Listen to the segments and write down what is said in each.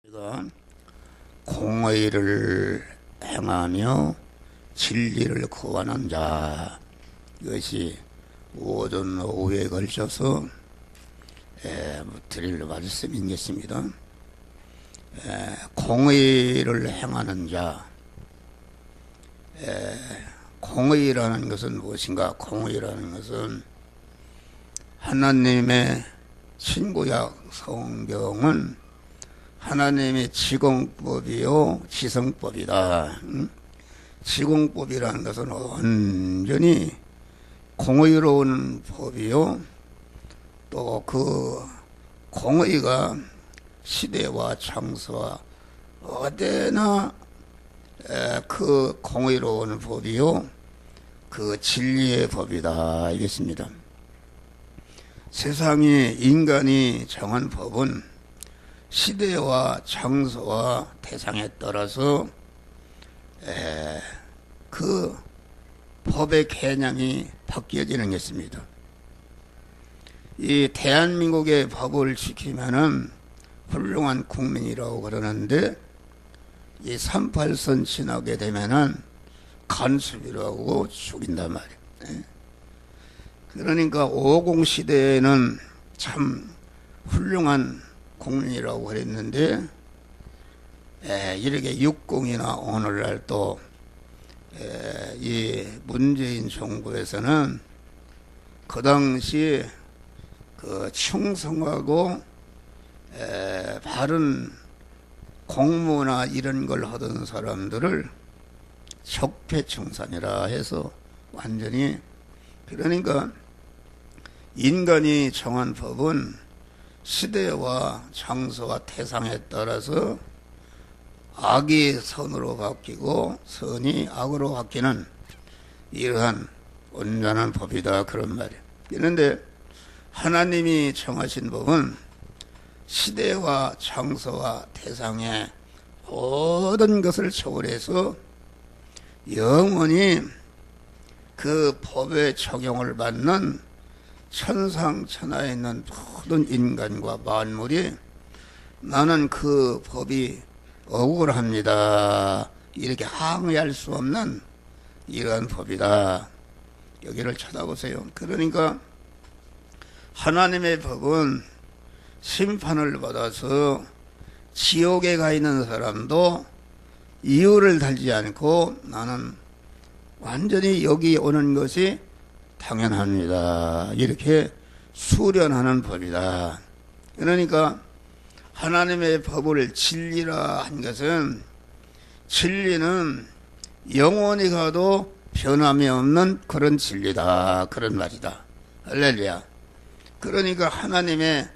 우리가 공의를 행하며 진리를 구하는 자, 이것이 오전 오후에 걸쳐서 드릴 말씀이겠습니다. 공의를 행하는 자, 공의라는 것은 무엇인가? 공의라는 것은 하나님의 신구약 성경은 하나님의 지공법이요 지성법이다. 지공법이라는 것은 완전히 공의로운 법이요, 또 그 공의가 시대와 장소와 어디나 그 공의로운 법이요 그 진리의 법이다 이겠습니다. 세상에 인간이 정한 법은 시대와 장소와 대상에 따라서 그 법의 개념이 바뀌어지는 것입니다. 이 대한민국의 법을 지키면은 훌륭한 국민이라고 그러는데, 이 38선 지나게 되면은 간첩이라고 죽인단 말이에요. 그러니까 50 시대에는 참 훌륭한 국민이라고 그랬는데, 이렇게 60이나 오늘날 또 이 문재인 정부에서는 그 당시 그 충성하고 바른 공무나 이런 걸 하던 사람들을 적폐청산이라 해서 완전히, 그러니까 인간이 정한 법은 시대와 장소와 태상에 따라서 악이 선으로 바뀌고 선이 악으로 바뀌는 이러한 온전한 법이다, 그런 말이에요. 그런데 하나님이 정하신 법은 시대와 장소와 태상의 모든 것을 초월해서 영원히 그 법의 적용을 받는 천상천하에 있는 모든 인간과 만물이 나는 그 법이 억울합니다, 이렇게 항의할 수 없는 이러한 법이다. 여기를 쳐다보세요. 그러니까 하나님의 법은 심판을 받아서 지옥에 가 있는 사람도 이유를 달지 않고 나는 완전히 여기 오는 것이 당연합니다, 이렇게 수련하는 법이다. 그러니까 하나님의 법을 진리라 한 것은, 진리는 영원히 가도 변함이 없는 그런 진리다, 그런 말이다. 할렐루야. 그러니까 하나님의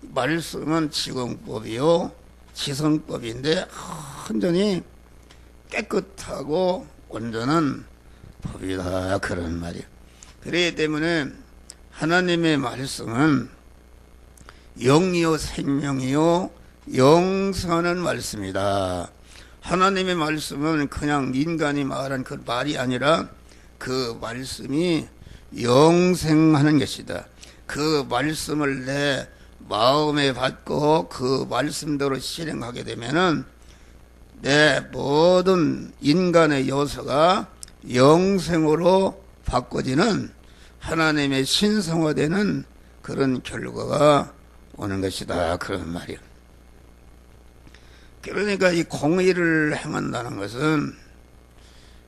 말씀은 지공법이요 지성법인데 완전히 깨끗하고 온전한 법이다, 그런 말이에요. 그렇기 때문에 하나님의 말씀은 영이요 생명이요 영생하는 말씀이다. 하나님의 말씀은 그냥 인간이 말한 그 말이 아니라 그 말씀이 영생하는 것이다. 그 말씀을 내 마음에 받고 그 말씀대로 실행하게 되면은 내 모든 인간의 요소가 영생으로 바꿔지는 하나님의 신성화되는 그런 결과가 오는 것이다, 그런 말이에요. 그러니까 이 공의를 행한다는 것은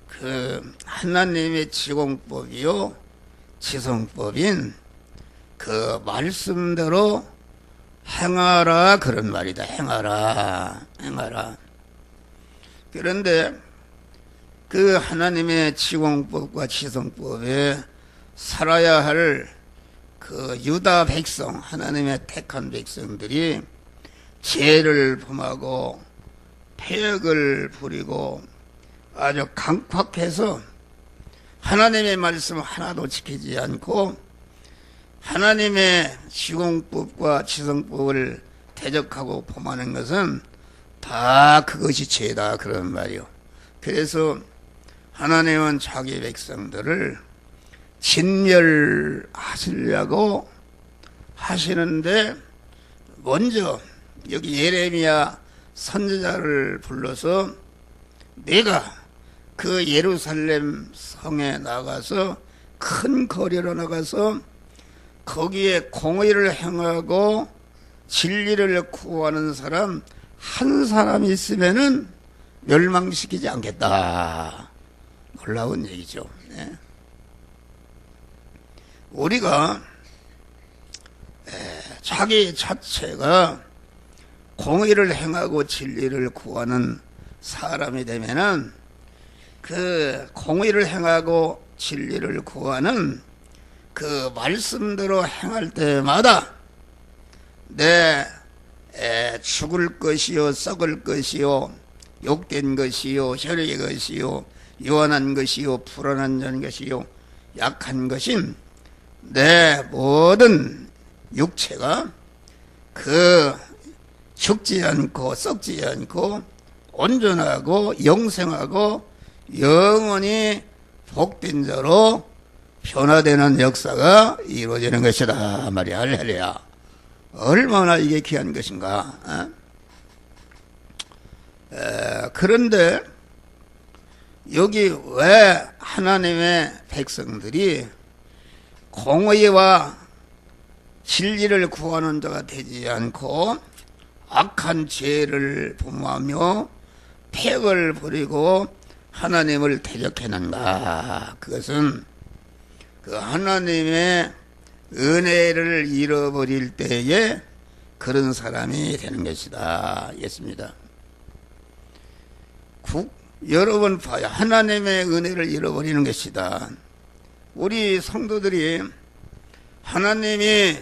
그 하나님의 지공법이요 지성법인 그 말씀대로 행하라, 그런 말이다. 행하라. 그런데 그 하나님의 지공법과 지성법에 살아야 할 그 유다 백성, 하나님의 택한 백성들이 죄를 범하고 패역을 부리고 아주 강팍해서 하나님의 말씀 하나도 지키지 않고 하나님의 지공법과 지성법을 대적하고 범하는 것은 다 그것이 죄다, 그런 말이요. 그래서 하나님은 자기 백성들을 진멸하시려고 하시는데, 먼저 여기 예레미야 선지자를 불러서 내가 그 예루살렘 성에 나가서 큰 거리로 나가서 거기에 공의를 행하고 진리를 구하는 사람 한 사람 있으면은 멸망시키지 않겠다. 놀라운 얘기죠. 네. 우리가 자기 자체가 공의를 행하고 진리를 구하는 사람이 되면은 그 공의를 행하고 진리를 구하는 그 말씀대로 행할 때마다 내 죽을 것이요 썩을 것이요 욕된 것이요 혈의 것이요 요한한 것이요 불안한 것이요 약한 것인 내 모든 육체가 그 죽지 않고 썩지 않고 온전하고 영생하고 영원히 복된 자로 변화되는 역사가 이루어지는 것이다 말이야. 할렐루야. 얼마나 이게 귀한 것인가. 그런데 여기 왜 하나님의 백성들이 공의와 진리를 구하는 자가 되지 않고 악한 죄를 범하며 폐역을 부리고 하나님을 대적했는가? 그것은 그 하나님의 은혜를 잃어버릴 때에 그런 사람이 되는 것이다. 였습니다. 여러분 봐요. 하나님의 은혜를 잃어버리는 것이다. 우리 성도들이 하나님이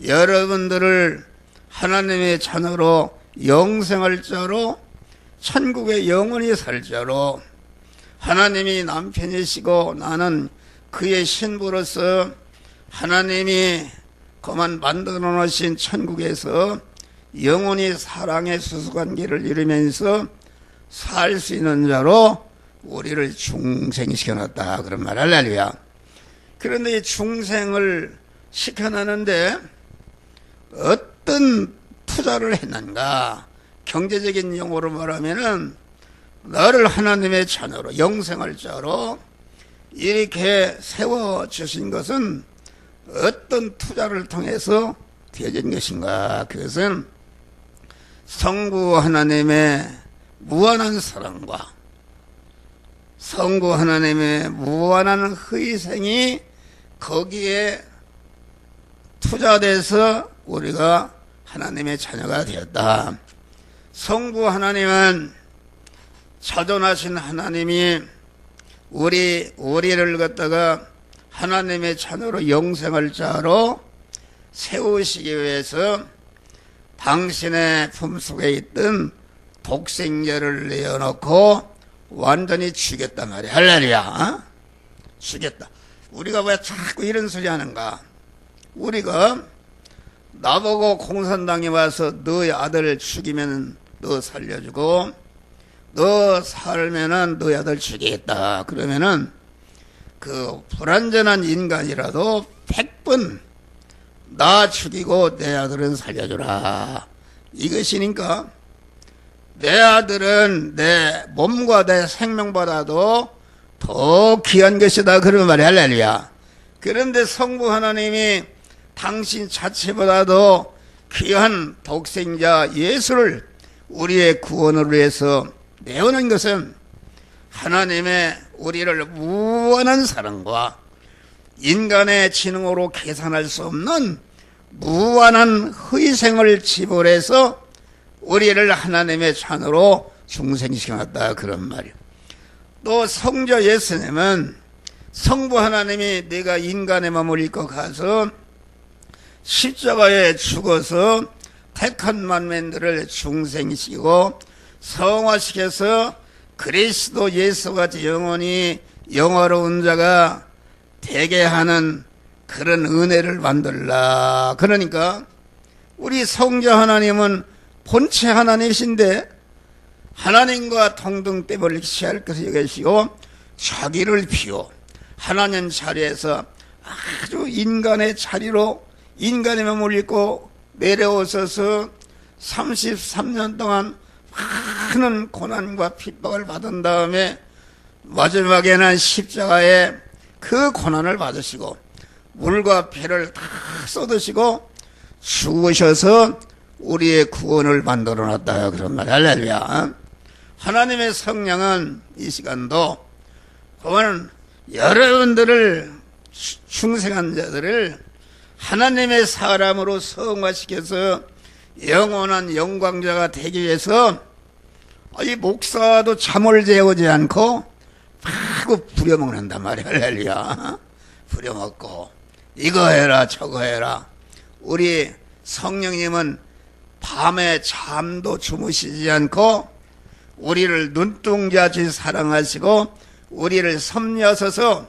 여러분들을 하나님의 자녀로 영생할 자로 천국에 영원히 살 자로 하나님이 남편이시고 나는 그의 신부로서 하나님이 그만 만들어 놓으신 천국에서 영원히 사랑의 수수관계를 이루면서 살 수 있는 자로 우리를 중생시켜놨다. 그런 말 할렐루야. 그런데 이 중생을 시켜놨는데 어떤 투자를 했는가? 경제적인 용어로 말하면은 너를 하나님의 자녀로 영생할 자로 이렇게 세워주신 것은 어떤 투자를 통해서 되어진 것인가? 그것은 성부 하나님의 무한한 사랑과 성부 하나님의 무한한 희생이 거기에 투자돼서 우리가 하나님의 자녀가 되었다. 성부 하나님은 자존하신 하나님이 우리를 갖다가 하나님의 자녀로 영생할 자로 세우시기 위해서 당신의 품속에 있던 독생자를 내어놓고 완전히 죽였단 말이야. 할렐루야. 죽였다. 우리가 왜 자꾸 이런 소리 하는가? 우리가 나보고 공산당이 와서 너의 아들 죽이면 너 살려주고 너 살면은 너의 아들 죽이겠다. 그러면은 그 불완전한 인간이라도 100번 나 죽이고 내 아들은 살려주라. 이것이니까 내 아들은 내 몸과 내 생명보다도 더 귀한 것이다. 그런 말이 할렐루야. 그런데 성부 하나님이 당신 자체보다도 귀한 독생자 예수를 우리의 구원을 위해서 내오는 것은 하나님의 우리를 무한한 사랑과 인간의 지능으로 계산할 수 없는 무한한 희생을 지불해서 우리를 하나님의 자녀로 중생시켜놨다. 그런 말이요. 또 성자 예수님은 성부 하나님이 내가 인간의 몸을 입고 가서 십자가에 죽어서 택한 만민들을 중생시키고 성화시켜서 그리스도 예수같이 영원히 영화로운 자가 되게 하는 그런 은혜를 만들라. 그러니까 우리 성자 하나님은 본체 하나님이신데 하나님과 동등됨을 취할 것을 여기시고 자기를 비워 하나님 자리에서 아주 인간의 자리로 인간의 몸을 입고 내려오셔서 33년 동안 많은 고난과 핍박을 받은 다음에 마지막에는 십자가에 그 고난을 받으시고 물과 피를 다 쏟으시고 죽으셔서 우리의 구원을 만들어 놨다 그런 말. 할렐루야. 하나님의 성령은 이 시간도 보면 여러분들을 중생한 자들을 하나님의 사람으로 성화시켜서 영원한 영광자가 되기 위해서 이 목사도 잠을 재우지 않고 마구 부려먹는단 말이야. 할렐루야. 부려먹고 이거 해라 저거 해라. 우리 성령님은 밤에 잠도 주무시지 않고 우리를 눈동자같이 사랑하시고 우리를 섭리하셔서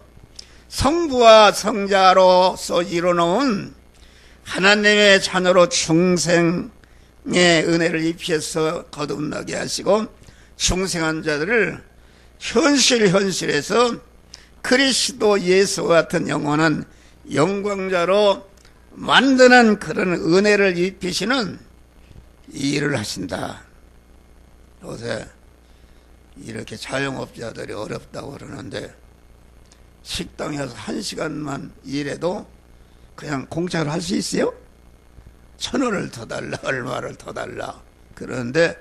성부와 성자로서 이루어놓은 하나님의 자녀로 중생의 은혜를 입혀서 거듭나게 하시고 중생한 자들을 현실에서 그리스도 예수와 같은 영원한 영광자로 만드는 그런 은혜를 입히시는 이 일을 하신다. 요새 이렇게 자영업자들이 어렵다고 그러는데 식당에서 1시간만 일해도 그냥 공짜로 할 수 있어요? 1,000원을 더 달라, 얼마를 더 달라. 그런데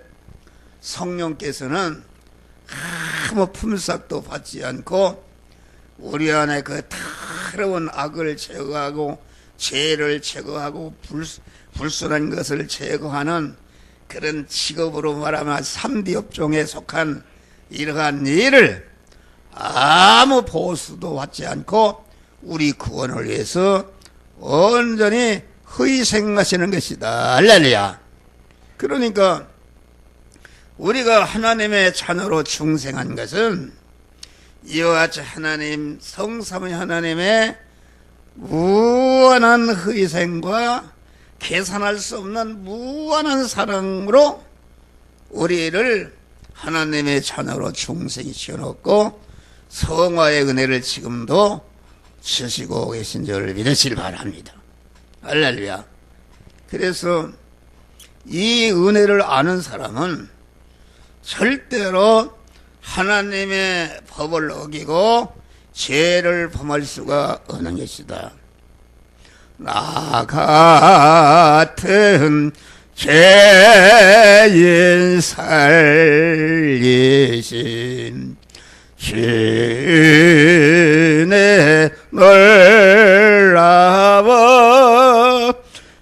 성령께서는 아무 품삯도 받지 않고 우리 안에 그 더러운 악을 제거하고 죄를 제거하고 불순한 것을 제거하는 그런 직업으로 말하면 3D 업종에 속한 이러한 일을 아무 보수도 받지 않고 우리 구원을 위해서 온전히 희생하시는 것이다. 할렐루야. 그러니까 우리가 하나님의 자녀로 중생한 것은 이와 같이 하나님 성삼위 하나님의 무한한 희생과 계산할 수 없는 무한한 사랑으로 우리를 하나님의 자녀로 중생이 지어놓고 성화의 은혜를 지금도 주시고 계신 줄 믿으시길 바랍니다. 할렐루야. 그래서 이 은혜를 아는 사람은 절대로 하나님의 법을 어기고 죄를 범할 수가 없는 것이다. 나 같은 죄인 살리신 주의 놀라워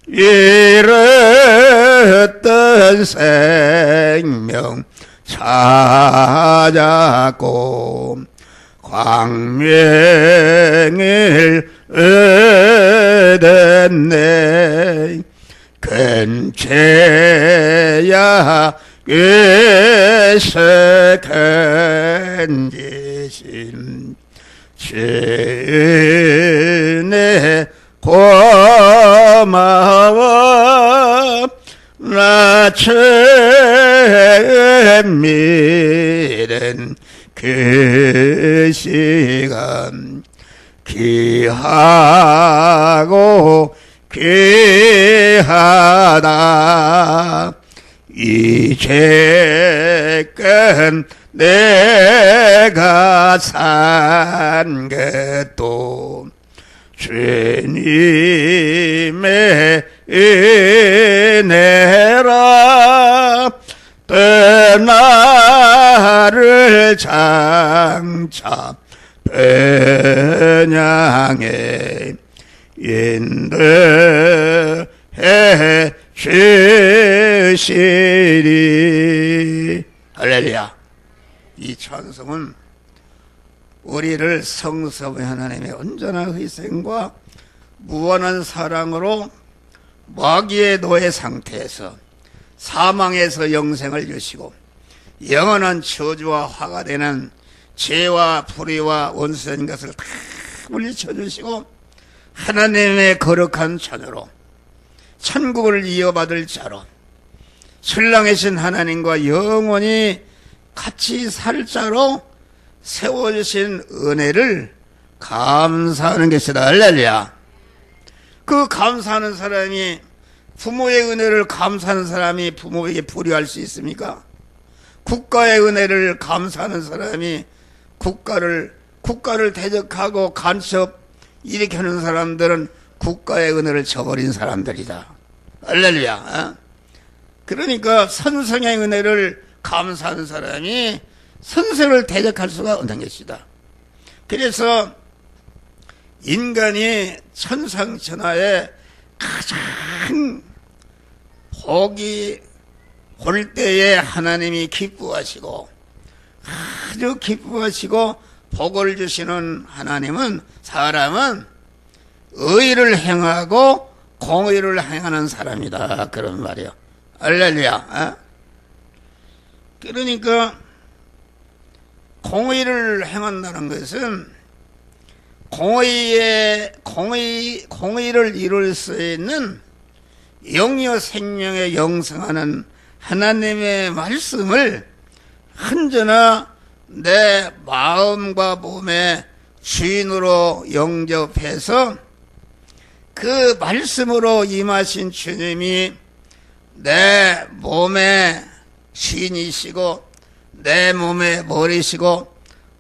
잃었던 생명 찾았고 광명을 얻었네. 큰 죄야 그서 큰 죄신 주의 고마워 나 처음 믿은 그 시간 귀하고 귀하다. 이제껏 내가 산 것도 주님의 은혜라. 나를 장차 번향에 인도해 주시리. 할렐루야. 이 찬송은 우리를 성삼위 하나님의 온전한 희생과 무한한 사랑으로 마귀의 노예 상태에서 사망에서 영생을 주시고 영원한 저주와 화가 되는 죄와 불의와 원수인 것을 다 물리쳐 주시고 하나님의 거룩한 자녀로 천국을 이어받을 자로 신랑이신 하나님과 영원히 같이 살 자로 세워주신 은혜를 감사하는 것이다. 할렐루야. 그 감사하는 사람이 부모의 은혜를 감사하는 사람이 부모에게 불의할 수 있습니까? 국가의 은혜를 감사하는 사람이 국가를 대적하고 간첩 이렇게 하는 사람들은 국가의 은혜를 저버린 사람들이다. 할렐루야. 어? 그러니까 선생의 은혜를 감사하는 사람이 선생을 대적할 수가 없는 것이다. 그래서 인간이 천상천하에 가장 복이 올 때에 하나님이 기뻐하시고 아주 기뻐하시고 복을 주시는 하나님은 사람은 의를 행하고 공의를 행하는 사람이다. 그런 말이요. 할렐루야. 어? 그러니까 공의를 행한다는 것은 공의를 이룰 수 있는 영유 생명에 영성하는 하나님의 말씀을 언제나 내 마음과 몸의 주인으로 영접해서 그 말씀으로 임하신 주님이 내 몸의 주인이시고 내 몸의 머리시고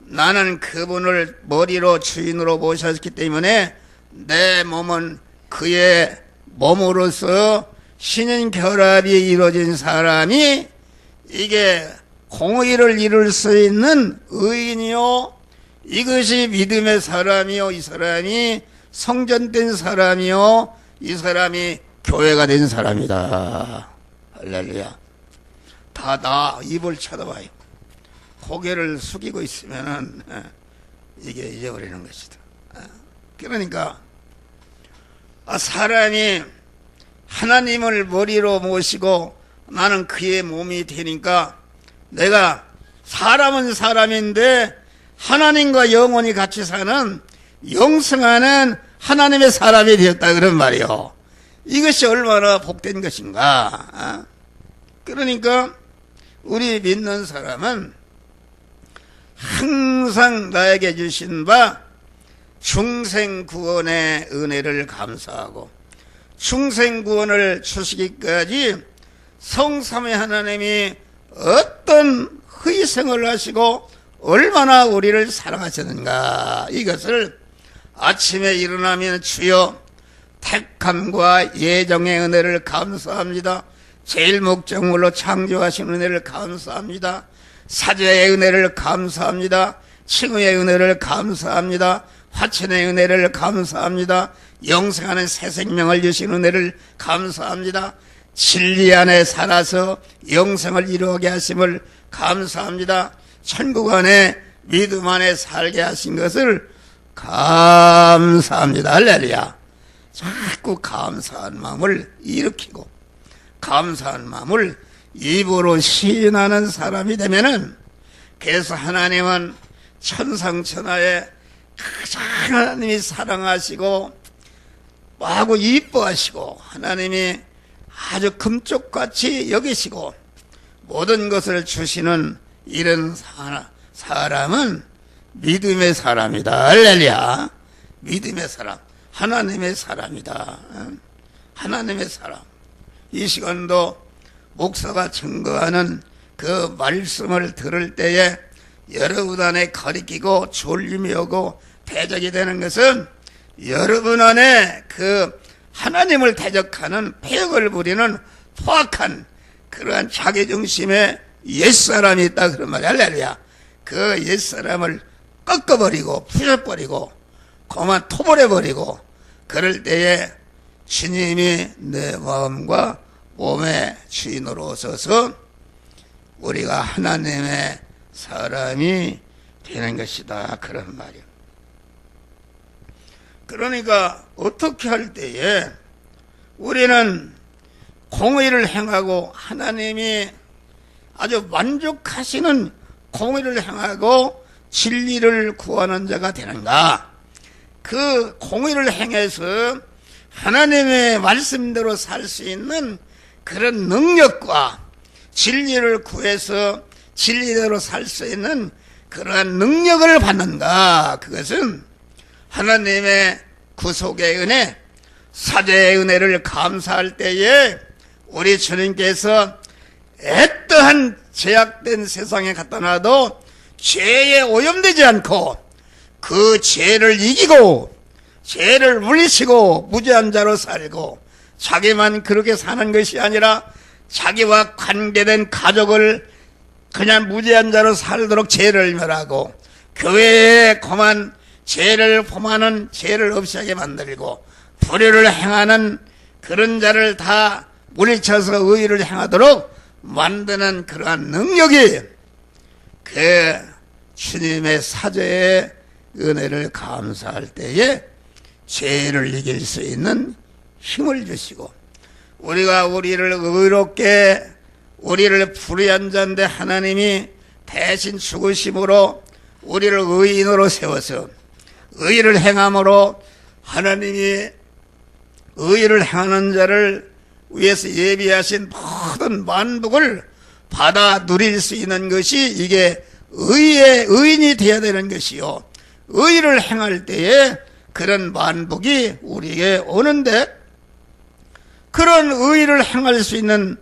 나는 그분을 머리로 주인으로 모셨기 때문에 내 몸은 그의 몸으로서 신인결합이 이루어진 사람이 이게 공의를 이룰 수 있는 의인이요, 이것이 믿음의 사람이요, 이 사람이 성전된 사람이요, 이 사람이 교회가 된 사람이다. 할렐루야. 다 나 입을 쳐다봐요. 고개를 숙이고 있으면은 이게 잊어버리는 것이다. 그러니까 사람이 하나님을 머리로 모시고 나는 그의 몸이 되니까 내가 사람은 사람인데 하나님과 영원히 같이 사는 영성하는 하나님의 사람이 되었다 그런 말이요. 이것이 얼마나 복된 것인가. 그러니까 우리 믿는 사람은 항상 나에게 주신 바 중생구원의 은혜를 감사하고 중생구원을 주시기까지 성삼위 하나님이 어떤 희생을 하시고 얼마나 우리를 사랑하셨는가, 이것을 아침에 일어나면 주여 택함과 예정의 은혜를 감사합니다. 제일 목적물로 창조하신 은혜를 감사합니다. 사죄의 은혜를 감사합니다. 칭의의 은혜를 감사합니다. 화천의 은혜를 감사합니다. 영생하는 새 생명을 주신 은혜를 감사합니다. 진리 안에 살아서 영생을 이루게 하심을 감사합니다. 천국 안에 믿음 안에 살게 하신 것을 감사합니다. 할렐루야. 자꾸 감사한 마음을 일으키고 감사한 마음을 입으로 시인하는 사람이 되면은, 그래서 하나님은 천상천하에 가장 하나님이 사랑하시고 하고 이뻐하시고 하나님이 아주 금쪽같이 여기시고 모든 것을 주시는 이런 사람은 믿음의 사람이다. 할렐루야. 믿음의 사람, 하나님의 사람이다. 하나님의 사람. 이 시간도 목사가 증거하는 그 말씀을 들을 때에 여러분 안에 가리키고 졸림이 오고 대적이 되는 것은 여러분 안에 그 하나님을 대적하는 폐역을 부리는 포악한 그러한 자기중심의 옛사람이 있다 그런 말이야. 할렐루야. 그 옛사람을 꺾어버리고 부셔버리고 그만 토벌해버리고 그럴 때에 주님이 내 마음과 몸의 주인으로 오셔서 우리가 하나님의 사람이 되는 것이다 그런 말이야. 그러니까 어떻게 할 때에 우리는 공의를 행하고 하나님이 아주 만족하시는 공의를 행하고 진리를 구하는 자가 되는가? 그 공의를 행해서 하나님의 말씀대로 살 수 있는 그런 능력과 진리를 구해서 진리대로 살 수 있는 그러한 능력을 받는가? 그것은 하나님의 구속의 은혜, 사죄의 은혜를 감사할 때에 우리 주님께서 애떠한 제약된 세상에 갖다 놔도 죄에 오염되지 않고 그 죄를 이기고 죄를 물리치고 무죄한 자로 살고 자기만 그렇게 사는 것이 아니라 자기와 관계된 가족을 그냥 무죄한 자로 살도록 죄를 멸하고 교회에 그만 죄를 범하는 죄를 없이 하게 만들고 불의를 행하는 그런 자를 다 물리쳐서 의의를 행하도록 만드는 그러한 능력이 그 주님의 사죄의 은혜를 감사할 때에 죄를 이길 수 있는 힘을 주시고 우리가 우리를 의롭게 우리를 불의한 자인데 하나님이 대신 죽으심으로 우리를 의인으로 세워서 의를 행함으로 하나님이 의를 행하는 자를 위해서 예비하신 모든 만복을 받아 누릴 수 있는 것이 이게 의의 의인이 되어야 되는 것이요. 의를 행할 때에 그런 만복이 우리에게 오는데 그런 의를 행할 수 있는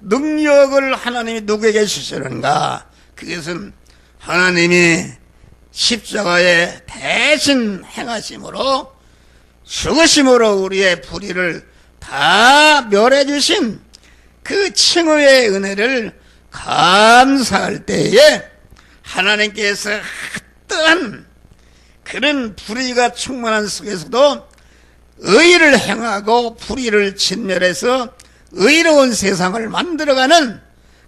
능력을 하나님이 누구에게 주시는가? 그것은 하나님이 십자가에 대신 행하심으로 죽으심으로 우리의 불의를 다 멸해 주신 그 칭의의 은혜를 감사할 때에 하나님께서 어떠한 그런 불의가 충만한 속에서도 의를 행하고 불의를 진멸해서 의로운 세상을 만들어가는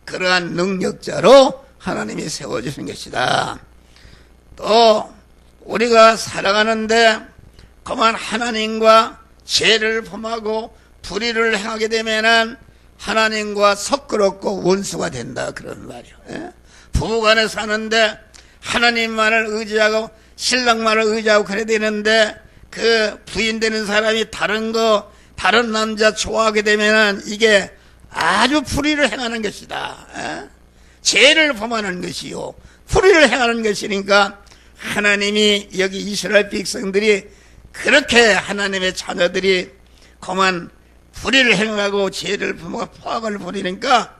그러한 능력자로 하나님이 세워주신 것이다. 또 우리가 살아가는데 그만 하나님과 죄를 범하고 불의를 행하게 되면은 하나님과 섞어놓고 원수가 된다 그런 말이에요. 부부간에 사는데 하나님만을 의지하고 신랑만을 의지하고 그래야 되는데 그 부인 되는 사람이 다른 남자 좋아하게 되면은 이게 아주 불의를 행하는 것이다. 죄를 범하는 것이요. 불의를 행하는 것이니까 하나님이 여기 이스라엘 백성들이 그렇게 하나님의 자녀들이 그만 불의를 행하고 죄를 범하고 포악을 부리니까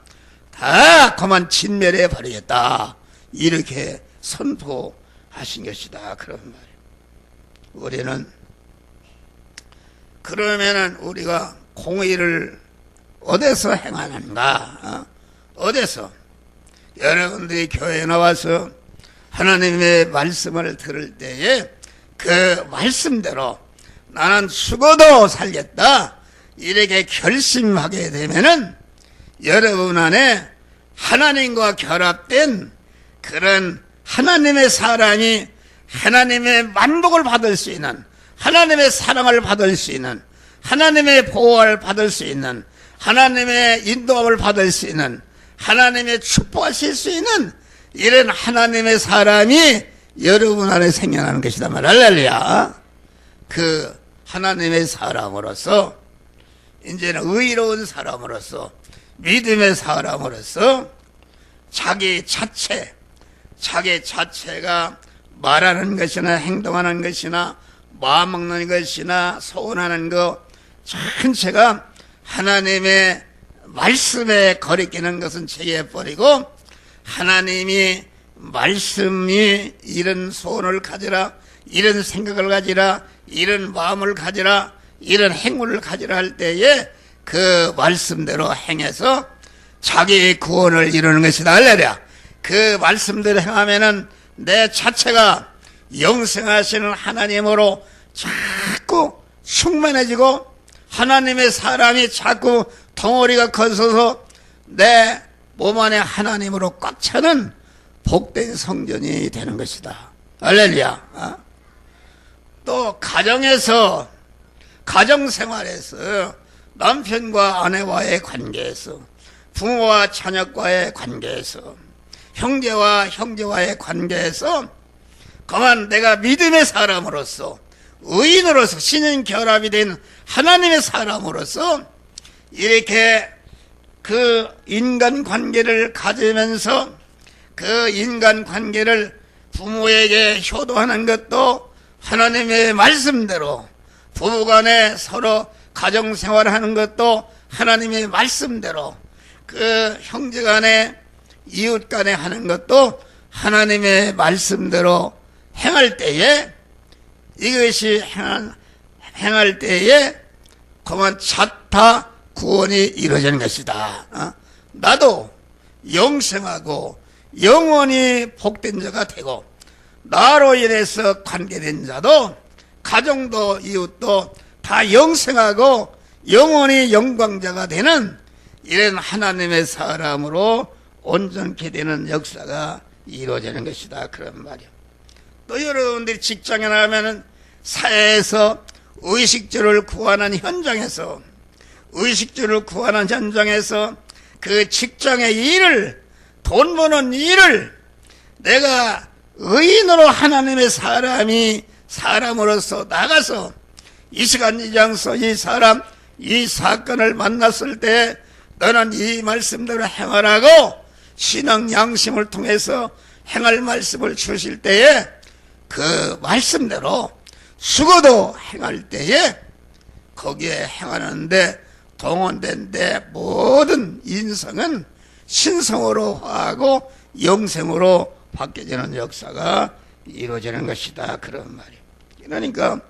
다 그만 진멸해 버리겠다. 이렇게 선포하신 것이다. 그런 말이에요. 우리는 그러면은 우리가 공의를 어디서 행하는가? 어디서? 여러분들이 교회에 나와서 하나님의 말씀을 들을 때에 그 말씀대로 나는 죽어도 살겠다 이렇게 결심하게 되면은 여러분 안에 하나님과 결합된 그런 하나님의 사람이 하나님의 만복을 받을 수 있는 하나님의 사랑을 받을 수 있는 하나님의 보호를 받을 수 있는 하나님의 인도함을 받을 수 있는 하나님의 축복하실 수 있는 이런 하나님의 사람이 여러분 안에 생겨나는 것이다 말 할렐루야. 그 하나님의 사람으로서 이제는 의로운 사람으로서 믿음의 사람으로서 자기 자체가 말하는 것이나 행동하는 것이나 마음먹는 것이나 소원하는 것 전체가 하나님의 말씀에 거리끼는 것은 제거해버리고 하나님이 말씀이 이런 소원을 가지라 이런 생각을 가지라 이런 마음을 가지라 이런 행위를 가지라 할 때에 그 말씀대로 행해서 자기 구원을 이루는 것이다 할렐루야. 그 말씀대로 행하면은 내 자체가 영생하시는 하나님으로 자꾸 충만해지고 하나님의 사람이 자꾸 덩어리가 커져서 내 몸 안에 하나님으로 꽉 차는 복된 성전이 되는 것이다. 할렐루야. 또 가정에서 가정생활에서 남편과 아내와의 관계에서 부모와 자녀과의 관계에서 형제와 형제와의 관계에서 그만 내가 믿음의 사람으로서 의인으로서 신인 결합이 된 하나님의 사람으로서 이렇게 그 인간관계를 가지면서 그 인간관계를 부모에게 효도하는 것도 하나님의 말씀대로 부부간에 서로 가정생활하는 것도 하나님의 말씀대로 그 형제간에 이웃 간에 하는 것도 하나님의 말씀대로 행할 때에, 이것이 행할 때에 그만 차타 구원이 이루어지는 것이다. 나도 영생하고 영원히 복된 자가 되고, 나로 인해서 관계된 자도, 가정도 이웃도 다 영생하고 영원히 영광자가 되는 이런 하나님의 사람으로 온전케 되는 역사가 이루어지는 것이다, 그런 말이요. 또 여러분들이 직장에 나가면은 사회에서 의식주를 구하는 현장에서, 의식주를 구하는 현장에서 그 직장의 일을, 돈 버는 일을 내가 의인으로 하나님의 사람으로서 나가서 이 시간 이 장소 이 사람 이 사건을 만났을 때 너는 이 말씀대로 행하라고 신앙 양심을 통해서 행할 말씀을 주실 때에 그 말씀대로 수고도 행할 때에 거기에 행하는데 동원된 내 모든 인성은 신성으로 화하고 영생으로 바뀌어지는 역사가 이루어지는 것이다, 그런 말이에요. 그러니까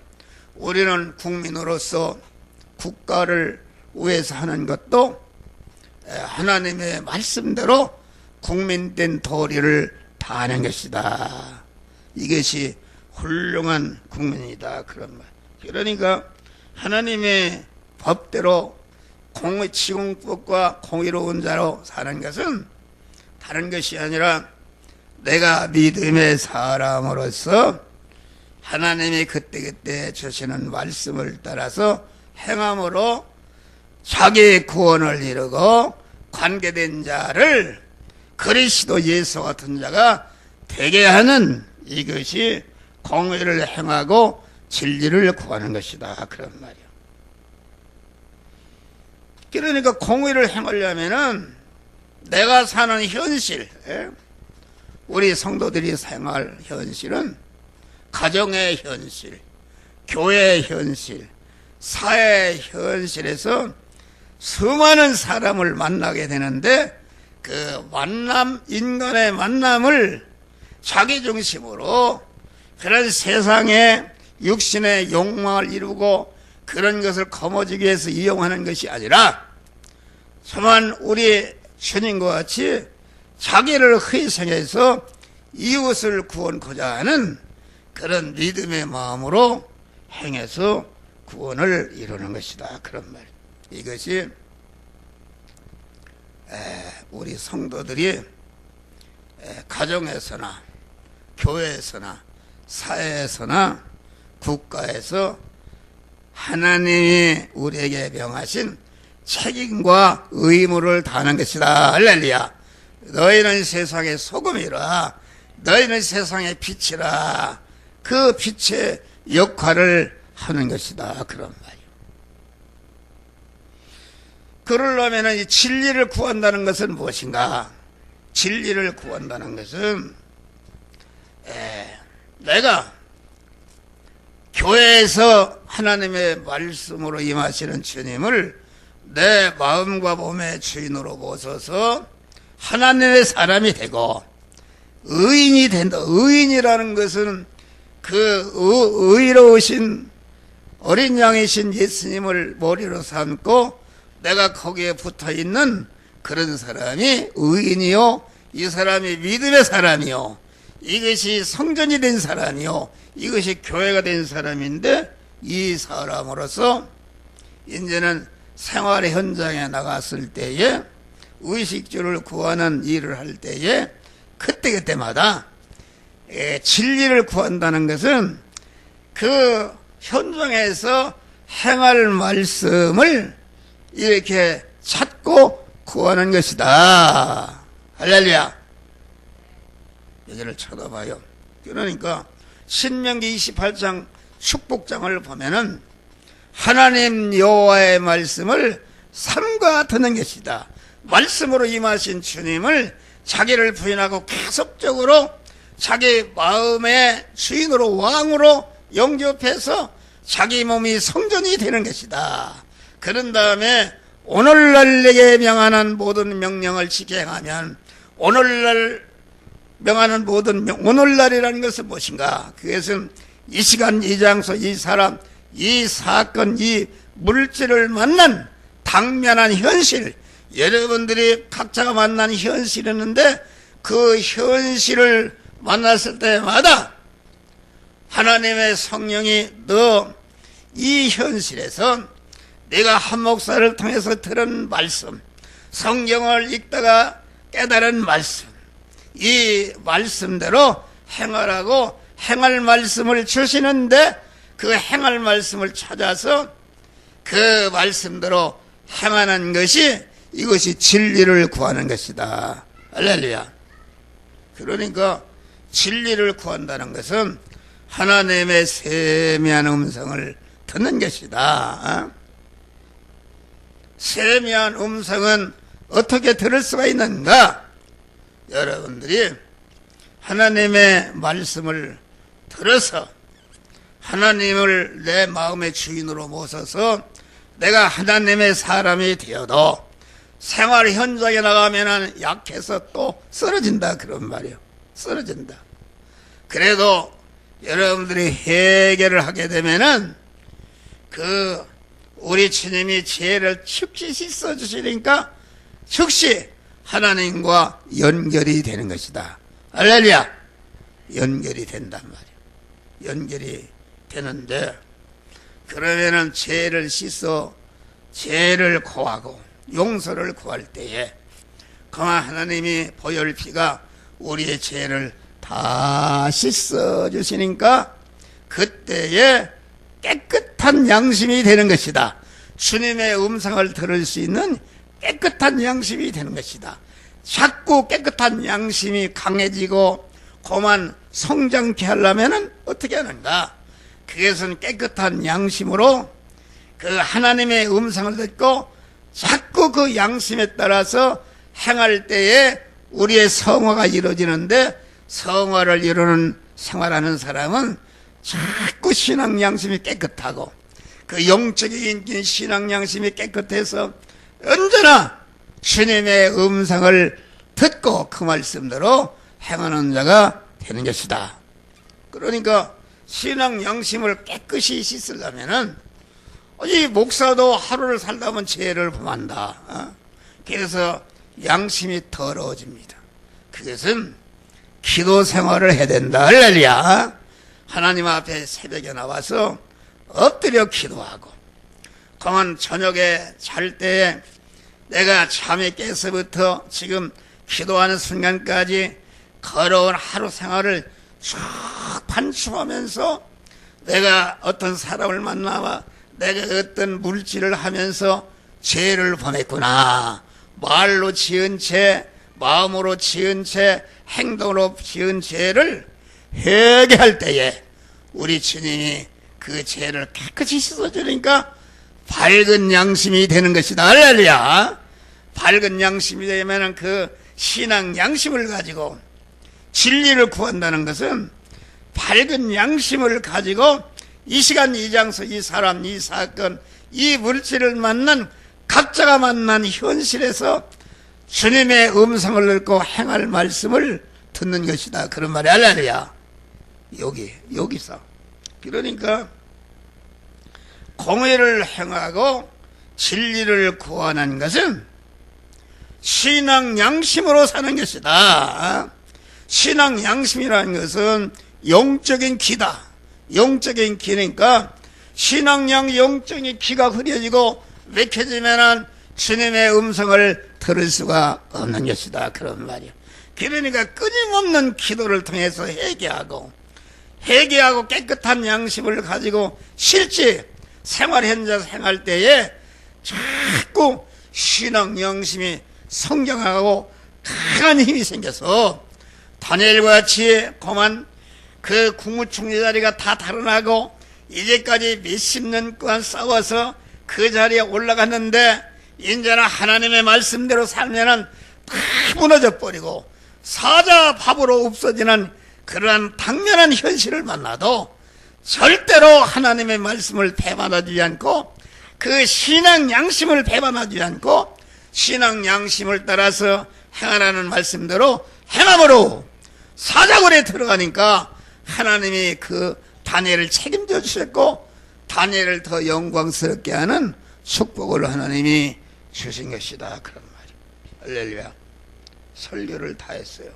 우리는 국민으로서 국가를 위해서 하는 것도 하나님의 말씀대로 국민된 도리를 다하는 것이다. 이것이 훌륭한 국민이다, 그런 말. 그러니까 하나님의 법대로 지공법과 공의로운 자로 사는 것은 다른 것이 아니라 내가 믿음의 사람으로서 하나님이 그때그때 주시는 말씀을 따라서 행함으로 자기의 구원을 이루고 관계된 자를 그리스도 예수 같은 자가 되게 하는, 이것이 공의를 행하고 진리를 구하는 것이다, 그런 말이야. 그러니까 공의를 행하려면은 내가 사는 현실, 우리 성도들이 생활 현실은 가정의 현실, 교회의 현실, 사회의 현실에서 수많은 사람을 만나게 되는데 그 인간의 만남을 자기중심으로 그런 세상의 육신의 욕망을 이루고 그런 것을 거머쥐기 위해서 이용하는 것이 아니라 정말 우리 주님과 같이 자기를 희생해서 이웃을 구원하고자 하는 그런 믿음의 마음으로 행해서 구원을 이루는 것이다, 그런 말. 이것이 우리 성도들이 가정에서나 교회에서나 사회에서나 국가에서 하나님이 우리에게 명하신 책임과 의무를 다하는 것이다. 할렐루야. 너희는 세상의 소금이라, 너희는 세상의 빛이라, 그 빛의 역할을 하는 것이다, 그런 말이에요. 그러려면 이 진리를 구한다는 것은 무엇인가? 진리를 구한다는 것은 내가 교회에서 하나님의 말씀으로 임하시는 주님을 내 마음과 몸의 주인으로 모셔서 하나님의 사람이 되고 의인이 된다. 의인이라는 것은 그 의로우신 어린 양이신 예수님을 머리로 삼고 내가 거기에 붙어있는 그런 사람이 의인이요, 이 사람이 믿음의 사람이요, 이것이 성전이 된 사람이요, 이것이 교회가 된 사람인데, 이 사람으로서 이제는 생활의 현장에 나갔을 때에 의식주를 구하는 일을 할 때에 그때그때마다 진리를 구한다는 것은 그 현장에서 행할 말씀을 이렇게 찾고 구하는 것이다. 할렐루야. 여기를 쳐다봐요. 그러니까 신명기 28장 축복장을 보면은 하나님 여호와의 말씀을 삼가 듣는 것이다. 말씀으로 임하신 주님을 자기를 부인하고 계속적으로 자기 마음의 주인으로 왕으로 영접해서 자기 몸이 성전이 되는 것이다. 그런 다음에 오늘날 내게 명하는 모든 명령을 지켜 행하면 오늘날 명하는 모든 오늘날이라는 것은 무엇인가? 그것은 이 시간, 이 장소, 이 사람, 이 사건, 이 물질을 만난 당면한 현실, 여러분들이 각자가 만난 현실이었는데 그 현실을 만났을 때마다 하나님의 성령이 너 이 현실에서 내가 한 목사를 통해서 들은 말씀, 성경을 읽다가 깨달은 말씀, 이 말씀대로 행하라고 행할 말씀을 주시는데 그 행할 말씀을 찾아서 그 말씀대로 행하는 것이 이것이 진리를 구하는 것이다. 할렐루야. 그러니까 진리를 구한다는 것은 하나님의 세미한 음성을 듣는 것이다. 세미한 음성은 어떻게 들을 수가 있는가? 여러분들이 하나님의 말씀을 들어서 하나님을 내 마음의 주인으로 모셔서 내가 하나님의 사람이 되어도 생활 현장에 나가면 약해서 또 쓰러진다 그런 말이에요. 쓰러진다. 그래도 여러분들이 회개를 하게 되면은 우리 주님이 죄를 즉시 씻어주시니까 즉시 하나님과 연결이 되는 것이다. 할렐루야. 연결이 된단 말이에요. 연결이 되는데 그러면은 죄를 씻어 죄를 구하고 용서를 구할 때에 그만 하나님이 보혈 피가 우리의 죄를 다 씻어 주시니까 그때에 깨끗한 양심이 되는 것이다. 주님의 음성을 들을 수 있는 깨끗한 양심이 되는 것이다. 자꾸 깨끗한 양심이 강해지고 그만 성장케 하려면 어떻게 하는가? 그것은 깨끗한 양심으로 그 하나님의 음성을 듣고 자꾸 그 양심에 따라서 행할 때에 우리의 성화가 이루어지는데 성화를 이루는 생활하는 사람은 자꾸 신앙 양심이 깨끗하고 그 영적인 신앙 양심이 깨끗해서 언제나 주님의 음성을 듣고 그 말씀대로 행하는 자가 되는 것이다. 그러니까 신앙 양심을 깨끗이 씻으려면은 이 목사도 하루를 살다 보면 죄를 범한다. 그래서 양심이 더러워집니다. 그것은 기도 생활을 해야 된다. 할렐루야. 하나님 앞에 새벽에 나와서 엎드려 기도하고 그만 저녁에 잘 때에 내가 잠에 깨서부터 지금 기도하는 순간까지 걸어온 하루 생활을 쭉 반추하면서 내가 어떤 사람을 만나와 내가 어떤 물질을 하면서 죄를 범했구나. 말로 지은 죄, 마음으로 지은 죄, 행동으로 지은 죄를 회개할 때에 우리 주님이 그 죄를 깨끗이 씻어주니까 밝은 양심이 되는 것이다. 할렐루야. 밝은 양심이 되면 그 신앙 양심을 가지고 진리를 구한다는 것은 밝은 양심을 가지고 이 시간, 이 장소, 이 사람, 이 사건, 이 물질을 만난 각자가 만난 현실에서 주님의 음성을 듣고 행할 말씀을 듣는 것이다. 그런 말이 할렐루야. 여기서. 그러니까 공의를 행하고 진리를 구하는 것은 신앙 양심으로 사는 것이다. 신앙 양심이라는 것은 영적인 기다. 영적인 기니까 신앙양 영적인 기가 흐려지고 맥혀지면은 주님의 음성을 들을 수가 없는 것이다. 그런 말이야. 그러니까 끊임없는 기도를 통해서 회개하고 깨끗한 양심을 가지고 실제 생활 현장 생활 때에 자꾸 신앙 양심이 성장하고 강한 힘이 생겨서 다니엘과 같이 그만 그 국무총리 자리가 다 달아나고 이제까지 몇십 년 동안 싸워서 그 자리에 올라갔는데 이제는 하나님의 말씀대로 살면은 다 무너져 버리고 사자 밥으로 없어지는 그러한 당면한 현실을 만나도 절대로 하나님의 말씀을 배반하지 않고 그 신앙 양심을 배반하지 않고 신앙 양심을 따라서 행하라는 말씀대로 행함으로 사자굴에 들어가니까 하나님이 그 다니엘을 책임져 주셨고 다니엘을 더 영광스럽게 하는 축복을 하나님이 주신 것이다. 그런 말이에요. 할렐루야. 설교를 다 했어요.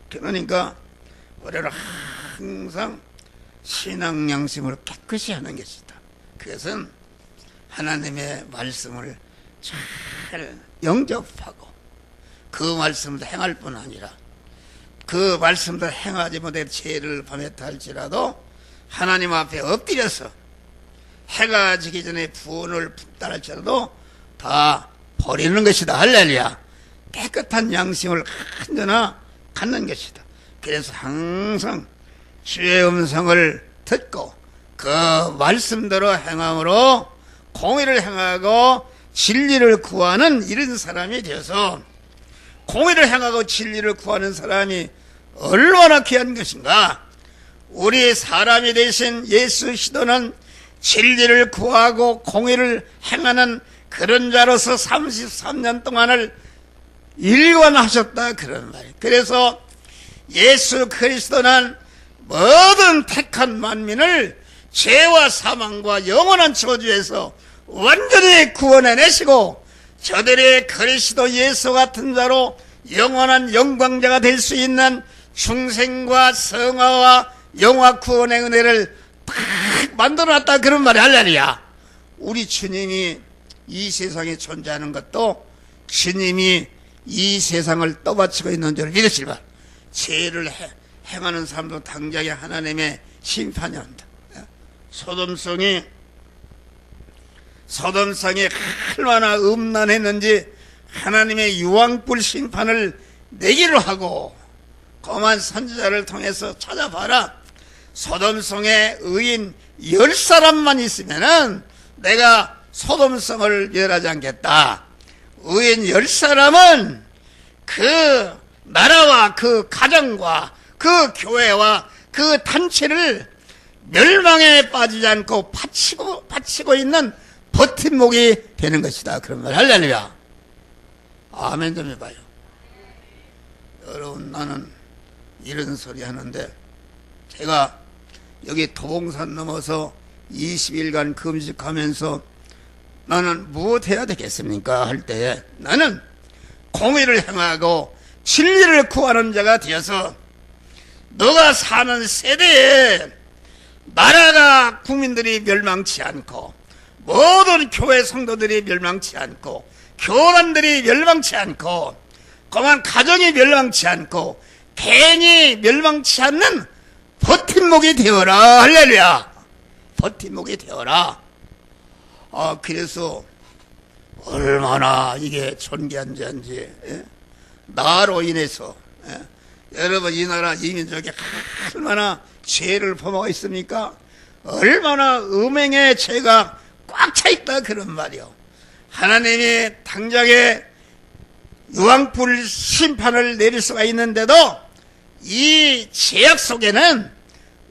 그러니까 우리는 항상 신앙 양심을 깨끗이 하는 것이다. 그것은 하나님의 말씀을 잘 영접하고 그 말씀을 행할 뿐 아니라 그 말씀을 행하지 못해 죄를 범했다 할지라도 하나님 앞에 엎드려서 해가 지기 전에 부원을 품다 할지라도 다 버리는 것이다. 할렐루야. 깨끗한 양심을 언제나 갖는 것이다. 그래서 항상 주의 음성을 듣고 그 말씀대로 행함으로 공의를 행하고 진리를 구하는 이런 사람이 되어서 공의를 행하고 진리를 구하는 사람이 얼마나 귀한 것인가. 우리 사람이 되신 예수 시도는 진리를 구하고 공의를 행하는 그런 자로서 33년 동안을 일관하셨다. 그런 말이에요. 그래서 예수 그리스도는 모든 택한 만민을 죄와 사망과 영원한 저주에서 완전히 구원해내시고 저들의 그리스도 예수 같은 자로 영원한 영광자가 될 수 있는 중생과 성화와 영화 구원의 은혜를 딱 만들어놨다. 그런 말이 할렐루야. 우리 주님이 이 세상에 존재하는 것도 주님이 이 세상을 떠받치고 있는 줄 믿으시기 바랍니다. 죄를 행하는 사람도 당장에 하나님의 심판이 온다. 소돔성이 얼마나 음란했는지 하나님의 유황불 심판을 내기로 하고 거만 선지자를 통해서 찾아봐라. 소돔성에 의인 10사람만 있으면은 내가 소돔성을 멸하지 않겠다. 의인 10사람은 그 나라와 그 가정과 그 교회와 그 단체를 멸망에 빠지지 않고 바치고 있는 버팀목이 되는 것이다. 그런 말. 할렐루야. 아멘 좀 해봐요. 여러분, 나는 이런 소리 하는데 제가 여기 도봉산 넘어서 20일간 금식하면서 나는 무엇 해야 되겠습니까? 할 때에 나는 공의를 행하고 진리를 구하는 자가 되어서 너가 사는 세대에 나라가 국민들이 멸망치 않고 모든 교회 성도들이 멸망치 않고 교단들이 멸망치 않고 그만 가정이 멸망치 않고 개인이 멸망치 않는 버팀목이 되어라. 할렐루야. 버팀목이 되어라. 그래서 얼마나 이게 존귀한 자인지, 나로 인해서, 여러분, 이 나라 이민족이 얼마나 죄를 범하고 있습니까? 얼마나 음행의 죄가 꽉 차 있다. 그런 말이요. 하나님이 당장에 유황불 심판을 내릴 수가 있는데도 이 죄악 속에는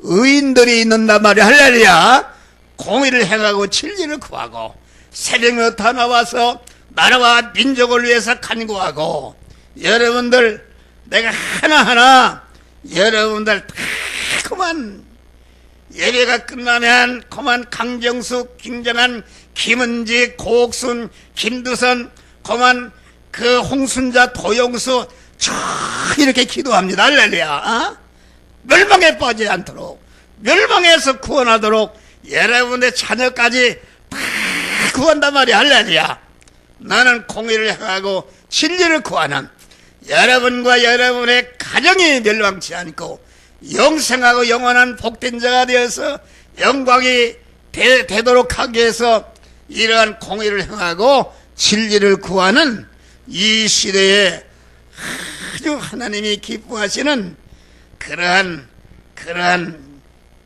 의인들이 있는단 말이야. 할렐루야. 공의를 행하고 진리를 구하고 새벽에 다 나와서 나라와 민족을 위해서 간구하고, 여러분들 내가 하나하나 여러분들 다 그만 예배가 끝나면 그만 강정숙, 김정한, 김은지, 고옥순, 김두선, 그만 그 홍순자, 도영수 쭉 이렇게 기도합니다. 할렐루야. 멸망에 빠지지 않도록, 멸망에서 구원하도록 여러분의 자녀까지 다 구한단 말이야. 할렐루야. 나는 공의를 행하고 진리를 구하는 여러분과 여러분의 가정이 멸망치 않고 영생하고 영원한 복된 자가 되어서 영광이 되도록 하기 위해서 이러한 공의를 행하고 진리를 구하는 이 시대에 아주 하나님이 기뻐하시는 그러한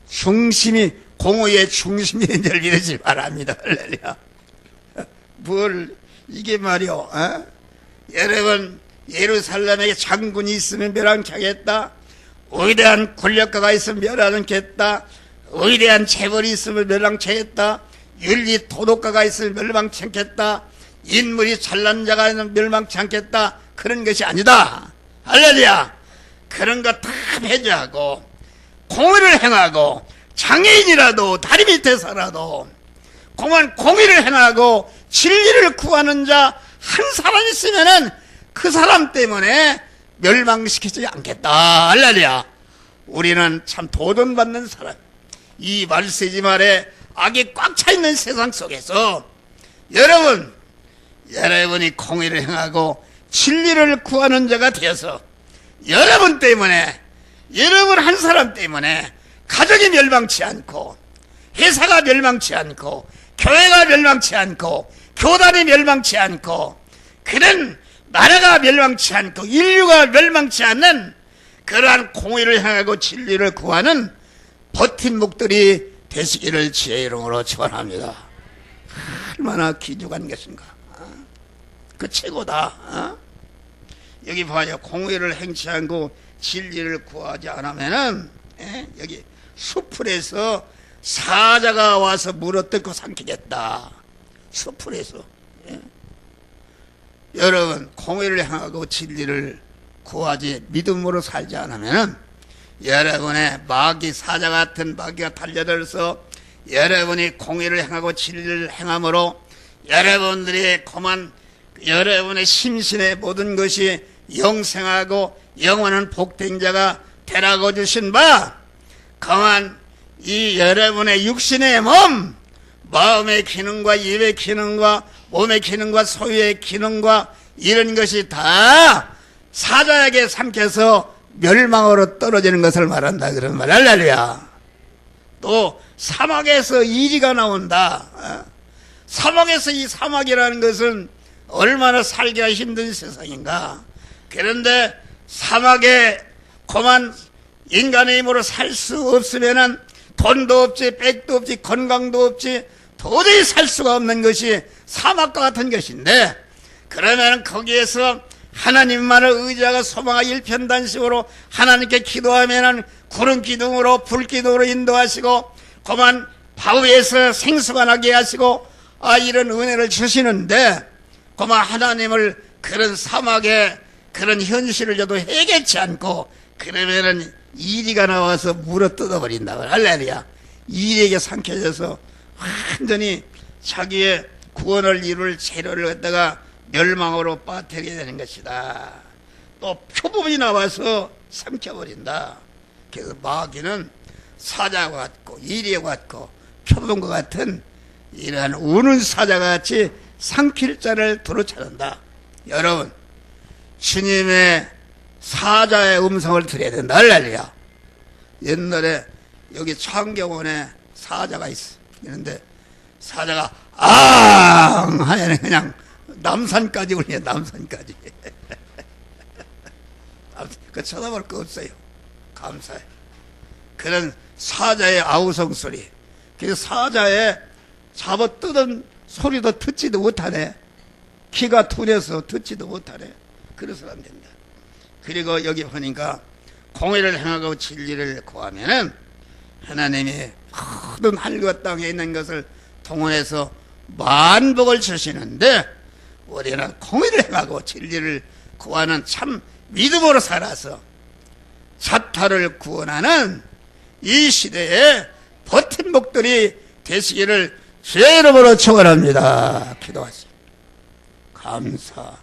중심이, 공의의 중심이 된 줄 믿으시기 바랍니다. 할렐루야. 이게 말이요. 여러분, 예루살렘에 장군이 있으면 멸망치 않겠다. 위대한 권력가가 있으면 멸망치 않겠다. 위대한 재벌이 있으면 멸망치 않겠다. 윤리 도덕가가 있으면 멸망치 않겠다. 인물이 잘난 자가 있으면 멸망치 않겠다. 그런 것이 아니다. 할렐루야. 그런 거 다 배제하고 공의를 행하고 장애인이라도 다리 밑에 살아도 공의를 행하고 진리를 구하는 자 한 사람 있으면은 그 사람 때문에 멸망시키지 않겠다. 할렐루야. 우리는 참 도전받는 사람, 이 말세지 말에 악이 꽉 차 있는 세상 속에서 여러분이 공의를 행하고 진리를 구하는 자가 되어서 여러분 때문에, 여러분 한 사람 때문에 가정이 멸망치 않고 회사가 멸망치 않고 교회가 멸망치 않고 교단이 mel망치 않고 그런 나라가 멸망치 않고 인류가 멸망치 않는 그러한 공의를 향하고 진리를 구하는 버팀목들이 되시기를 주의 이름으로 축원합니다. 얼마나 귀중한 것인가. 그 최고다. 여기 봐요. 공의를 행치 않고 진리를 구하지 않으면은 여기 수풀에서 사자가 와서 물어뜯고 삼키겠다. 수풀에서. 여러분 공의를 향하고 진리를 구하지 믿음으로 살지 않으면 여러분의 마귀, 사자 같은 마귀가 달려들어서 여러분이 공의를 향하고 진리를 행함으로 여러분들이 그만 여러분의 심신의 모든 것이 영생하고 영원한 복된 자가 되라고 주신 바 그만 이 여러분의 육신의 몸, 마음의 기능과 입의 기능과 몸의 기능과 소유의 기능과 이런 것이 다 사자에게 삼켜서 멸망으로 떨어지는 것을 말한다. 그런 말. 할렐루야. 또 사막에서 이리가 나온다. 사막에서 이 사막이라는 것은 얼마나 살기가 힘든 세상인가. 그런데 사막에 그만 인간의 힘으로 살 수 없으면은 돈도 없지, 백도 없지, 건강도 없지, 도저히 살 수가 없는 것이 사막과 같은 것인데, 그러면 거기에서 하나님만을 의지하고 소망하고 일편단심으로 하나님께 기도하면은 구름 기둥으로 불 기둥으로 인도하시고 그만 바위에서 생수가 나게 하시고 이런 은혜를 주시는데 그만 하나님을 그런 사막에 그런 현실을 저도 해결치 않고 그러면은 이리가 나와서 물어 뜯어버린다. 할렐루야. 이리에게 삼켜져서 완전히 자기의 구원을 이룰 재료를 갖다가 멸망으로 빠뜨리게 되는 것이다. 또 표범이 나와서 삼켜버린다. 그래서 마귀는 사자와 같고 이리와 같고 표범과 같은 이러한 우는 사자가 같이 삼킬 자를 두루 찾는다. 여러분 주님의 사자의 음성을 들어야 된다. 할렐루야. 옛날에 여기 창경원에 사자가 있어. 그런데 사자가 앙 하면 그냥 남산까지 울려. 남산까지. 그 쳐다볼 거 없어요. 감사해. 그런 사자의 아우성 소리. 그 사자의 잡아뜯은 소리도 듣지도 못하네. 키가 둔해서 듣지도 못하네. 그래서는 안 된다. 그리고 여기 보니까 공의를 행하고 진리를 구하면은 하나님이 모든 하늘과 땅에 있는 것을 동원해서 만복을 주시는데 우리는 공의를 행하고 진리를 구하는 참 믿음으로 살아서 자타를 구원하는 이 시대에 버팀목들이 되시기를 주의 이름으로 축원합니다. 기도하시오. 감사.